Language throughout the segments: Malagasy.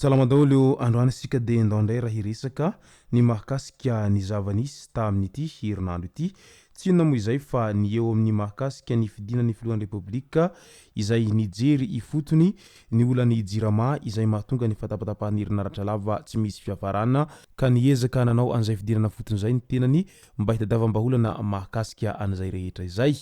Salama daholo androany isika dia andao indray raha hiresaka ny mahakasika ny zava-nisy tamin'ity herinandro ity. Tsy inona moa izay fa ny eo amin'ny mahakasika ny fidinan'ny filohan'ny repoblika izay nijery ifotony ny olany jirama izay mahatonga ny fatapatapahany herinaratra lava tsy misy fiafarana ka niezaka nanao an'izay fidinana fotony izay ny tenany mba hitadiavam-baholana mahakasika an'izay rehetra izay.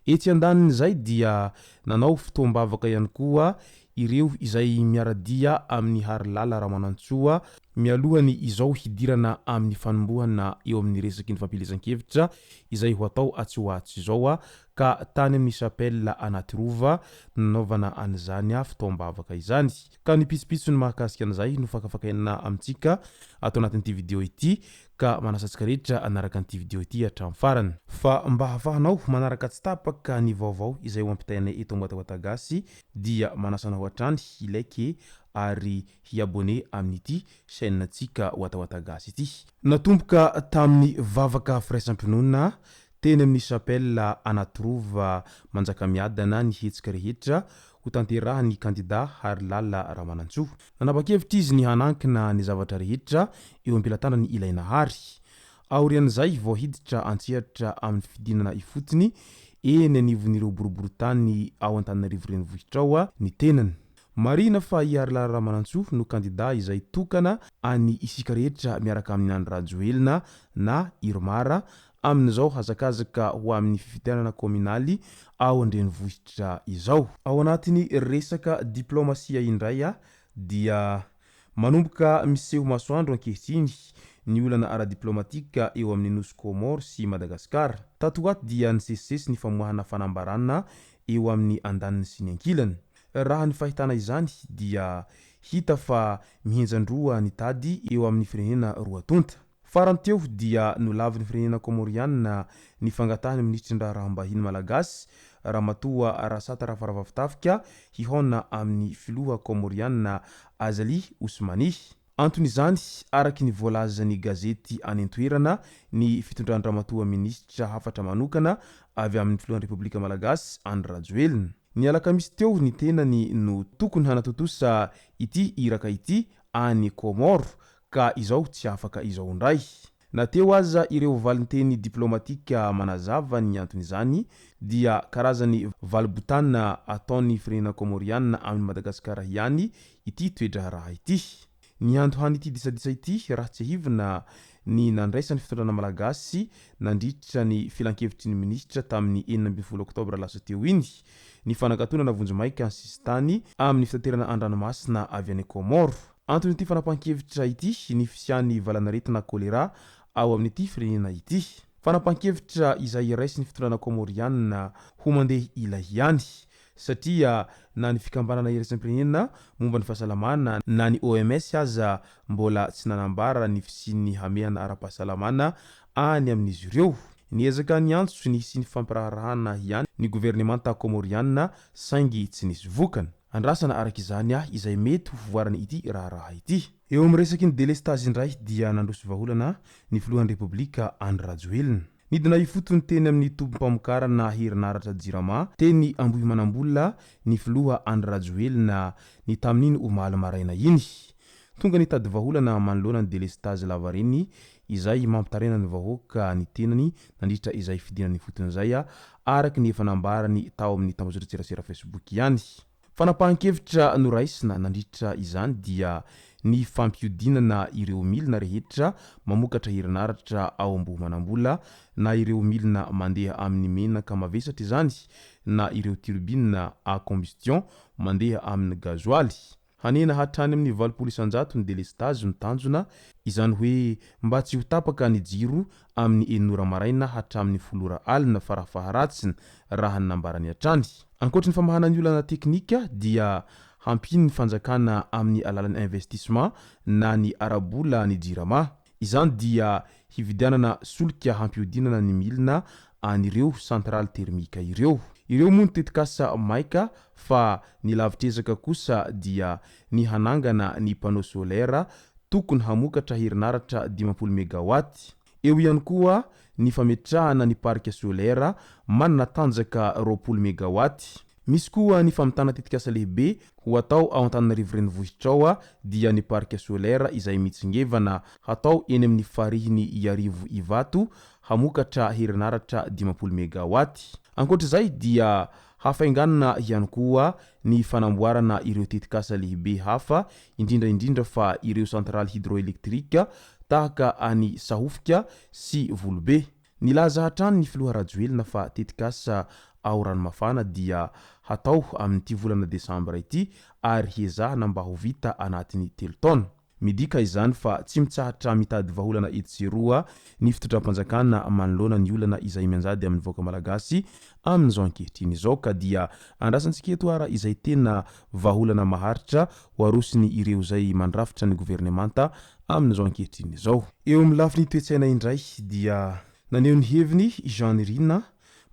Etsy andanin'izay dia nanao fotoam-bavaka ihany koa ireo izay miaradia amin'ny Harilala Ramanantsoa mialohany izao hidirana amin'ny fanombohana eo amin'ny resaky ny fampielezan-kevitra izay ho atao atsy izao ka tany amin'ny chapelle anaty rova nanaovana an'izany fotoam-bavaka izany. Ka ny pitsopitso ny mahakasika an'izay no fakafakaina amintsika ato anatin'ity video ity ka manasantsika rehetra anaraka an'ity video ity hatramin'ny farany. Fa mba hahafahanao manaraka tsy tapaka ny vaovao izay ho ampitainay eto Amboatawatagasy dia manasana ho hatrany hilaiky ary hiabone amin'ity chaîne antsika Amboatawatagasy ity. Natomboka tamin'ny vavaka firaisampinona teny amin'ny chapelle anaty rova Manjakamiadana ny hetsika rehetra ho tanterahan'ny kandida Harilala Ramanantsoa. Nanapa-kevitra izy ny hanankina ny zavatra rehetra eo am-pelatana ny ilaina hary. Aorian'izay vao hiditra antsehatra amin'ny fidinana ifotony eny anivon'ireo boriboritany ao Antananarivo renivohitra ao ny tenany. Marina fa i Harilala Ramanantsoa no kandida izay tokana any isika rehetra miaraka amin'ny Andry Rajoelina na Irmara amin'izao hazakazaka ho amin'ny fifitenana kominaly ao an-drenivohitra izao. Ao anatin'ny resaka diplomasia indray dia manomboka miseho masoandro ankehitriny ny olana ara-diplomatika eo amin'ny Nosy Comore sy Madagasikara. Tato ato dia nisesisesy ny famoahana fanambarana eo amin'ny andaniny sy ny ankilany. Raha ny fahitana izany dia hita fa mihenjandroa ny tady eo amin'ny firenena roatonta. Farany teo dia nolavin'ny firenena Komoriana ny fangatahany ministrin-draha raham-bahiny malagasy Ramatoa Rasata Rafaravavitafika hihona amin'ny filoha Komoriana Azali Ousmani. Antony izany araky ny voalazany gazety any an-toerana ny fitondran'ny Ramatoa ministra hafatra manokana avy amin'ny filohan'ny Repoblika Malagasy Andry Rajoelina. Ny alakamisy teo ny tenany no tokony hanatotosa ity iraka ity any Komoro ka izao tsy afaka izao ndray. Na teo aza ireo valinteny diplomatika manazava ny antony izany dia karazany valibotana ataon'ny firenena Komoriana amin'ny Madagasikara ihany ity toetra raha ity. Ny antohany ity disadisa ity raha tsy hivina ny nandraisan'ny fitondrana malagasy nandritra ny filan-kevitry ny ministra tamin'ny 12 Oktobra lasa teo iny ny fanangatonana vonjomaika ny sistany amin'ny fitaterana an-dranomasina avy any Komoro. Antony ity fanapahan-kevitra ity ny fisian'ny valanaretina kolera ao amin'ity firenena ity. Fanapahan-kevitra izay iraisin'ny fitondrana Komoriana ho mandeha ila ihany satria na ny fikambanana iraisam-pirenena momba ny fahasalamana na ny OMS aza mbola tsy nanambara ny fisian'ny hameana ara-pahasalamana any amin'izy ireo. Niezaka ny antso ny sy ny fampiraharahana ihany ny gouvernemanta Komoriana saingy tsy nisy vokany. Andrasana araka izany izay mety hovoarana ity raha ity. Eo amin'ny resaky ny delestage indray dia nandroso vaholana ny filohan'ny Repoblika Andry Rajoelina. Nidina ifotony teny amin'ny tompom-pamokarana herinaratra jirama teny Ambohimanambola ny filoha Andry Rajoelina ny tamin'iny omaly maraina iny. Tonga nitady vaholana manoloana ny delestage lavareny izay mampitarena ny vahoaka ny tenany nandritra izay fidinany fotony izay araky ny efa nambarany tao amin'ny tambazotran-tserasera Facebook ihany. Fanapahan-kevitra noraisina nandritra izany dia ny fampiodinana ireo milina rehetra mamokatra herinaratra ao Ambohimanambola na ireo milina mandeha amin'ny menaka mavesatra izany na ireo turbine à combustion mandeha amin'ny gazoaly. Hanena hatrany amin'ny 700 ny delestage ny tanjona izany hoe mba tsy ho tapaka ny jiro amin'ny 9 maraina hatramin'ny 10 alina farafaharatsiny raha ny nambarany hatrany. Ankoatra ny famahana ny olana teknika dia hampiny ny fanjakana amin'ny alalan'ny investissement na ny arabola ny jirama. Izany dia hividianana solika hampiodinana ny milina an'ireo centrale thermika ireo. Ireo moa ny tetikasa maika fa ny lavitrezaka kosa dia ny hanangana ny panneau solaire tokony hamokatra herinaratra 50 megawatt. Eo ihany koa ny fametrahana ny parc solaire manana tanjaka 20 megawatt. Misy koa ny famitana tetikasa lehibe ho atao ao Antananarivo renivohitra ao dia ny parc solaire izay mitsingevana hatao eny amin'ny farihiny Iarivo Ivato hamokatra herinaratra 50 megawatt. Ankoatr'izay dia hafainganana ihany koa ny fanamboarana ireo tetikasa lehibe hafa indrindra fa ireo centrale hydroélectrique tahaka any Sahofika sy Volobe. Nilaza hatrany ny filoha Rajoelina fa tetikasa ao ranomafana dia hatao amin'ity volana Desambra ity ary hiezahana mba ho vita anatin'ny 3 taona. Midika izany fa tsy mitsahatra mitady vahaolana etseroa ny fitondram-panjakana manoloana ny olana izay mianjady amin'ny voaka malagasy amin'izao ankehitriny izao ka dia andrasantsika eto ara izay tena vahaolana maharitra ho arosiny ireo izay mandrafitra ny gouvernemanta amin'izao ankehitriny izao. Eo amin'ny lafiny toetsaina indray dia naneho ny heviny Jean Rina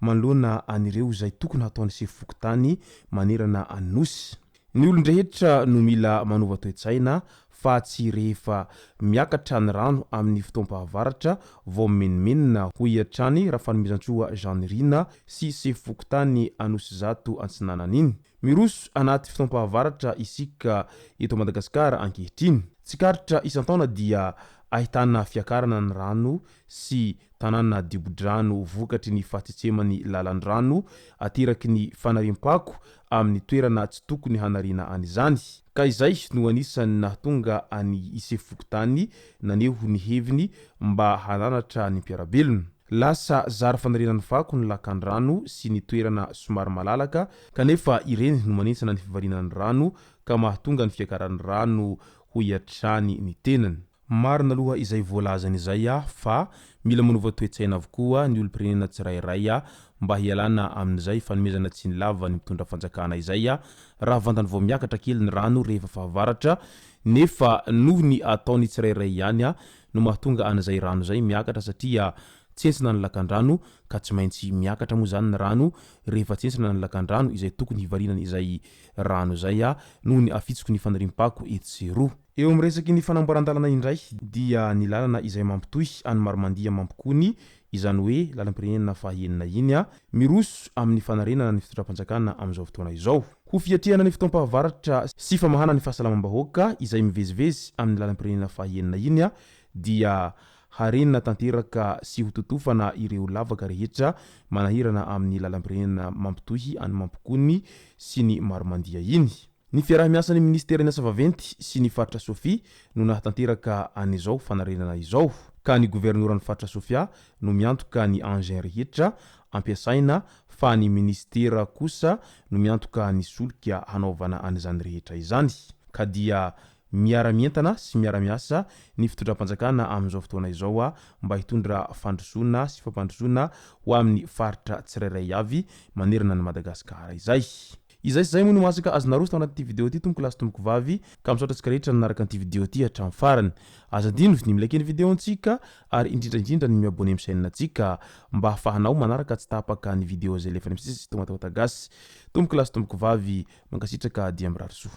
manoloana an'ireo izay tokony hataony sefokotany manerana anosy. Ny olon-drehetra no mila manova toetsaina fa tsy rehefa miakatra ny rano amin'ny fotoam-pahavaratra vao menimenina ho iatrany raha fanomezan-tsoa Jean Rina sy sefokotany anosy zato antsinanana iny. Miroso anaty fotoam-pahavaratra isika eto Madagasikara ankehitriny. Tsikaritra isan-taona dia ahitana fiakarana ny rano sy tanàna dibo-drano vokatry ny fahatsitsemany lalan-drano ateraky ny fanariam-pako amin'ny toerana tsy tokony hanariana an'izany. Ka izay no anisany nahatonga any isefokotany naneho ny heviny mba hananatra ny mpiarabelona. Lasa zara fanarinan'ny fako ny lakan-drano sy ny toerana somary malalaka kanefa ireny no manentsana ny fivarinan'ny rano ka mahatonga ny fiakaran'ny rano ho iatrany ny tenany. Marina aloha izay voalazany izay fa mila manova toetsaina avokoa ny olom-pirenena tsirairay mba hialana amin'izay fanomezana tsy ny lava ny mitondra fanjakana izay raha vandany vao miakatra kely ny rano rehefa fahavaratra nefa noho ny ataony tsirairay ihany no mahatonga an'izay rano izay miakatra satria tsentsina ny lakan-drano ka tsy maintsy miakatra moa zany ny rano rehefa tsentsina ny lakan-drano izay tokony hivarinana izay rano izay noho ny afitsoko ny fanarim-pako etseroa. Eo amin'ny resaky ny fanamboaran-dalana indray dia ny lalana izay mampitohy any Marimandia Mampikony izany hoe lalam-pirenena fahaenina iny miroso amin'ny fanarenana ny fitondram-panjakana amin'izao fotoana izao. Ho fiatrehana ny fotoam-pahavaratra sy famahana ny fahasalamam-bahoaka izay mivezivezy amin'ny lalam-pirenena fahaenina iny dia harenina tanteraka sy ho totofana ireo lavaka rehetra manahirana amin'ny lalam-pirenena mampitohy any Mampikony sy ny Marimandia iny. Ny fiaraha-miasan'ny ministera asa vaventy sy ny faritra Sofia no nahatanteraka an'izao fanarenana izao ka ny governoran'ny faritra Sofia no miantoka ny engin rehetra ampiasaina fa ny ministera kosa no miantoka ny solika hanaovana an'izany rehetra izany ka dia miara-mientana sy miara-miasa ny fitondram-panjakana amin'izao fotoana izao mba hitondra fandrosoana sy fampandrosoana ho amin'ny faritra tsirairay avy manerana ny Madagasikara izay. Izay moa no masaka azonaroso tao anaty vidéo ity tompoko lasy tompoko vavy ka misaotra antsika rehetra nanaraka an'ity vidéo ity hatramin'ny farany. Aza dinovy ny milike ny vidéo antsika ary indrindra ny miabone amin'ny chaîne antsika mba hafahanao manaraka tsy tapaka ny vidéo zay lefa nimsisy tomatagasy. Tompoko lasy tompoko vavy mankasitraka dia mirary soa.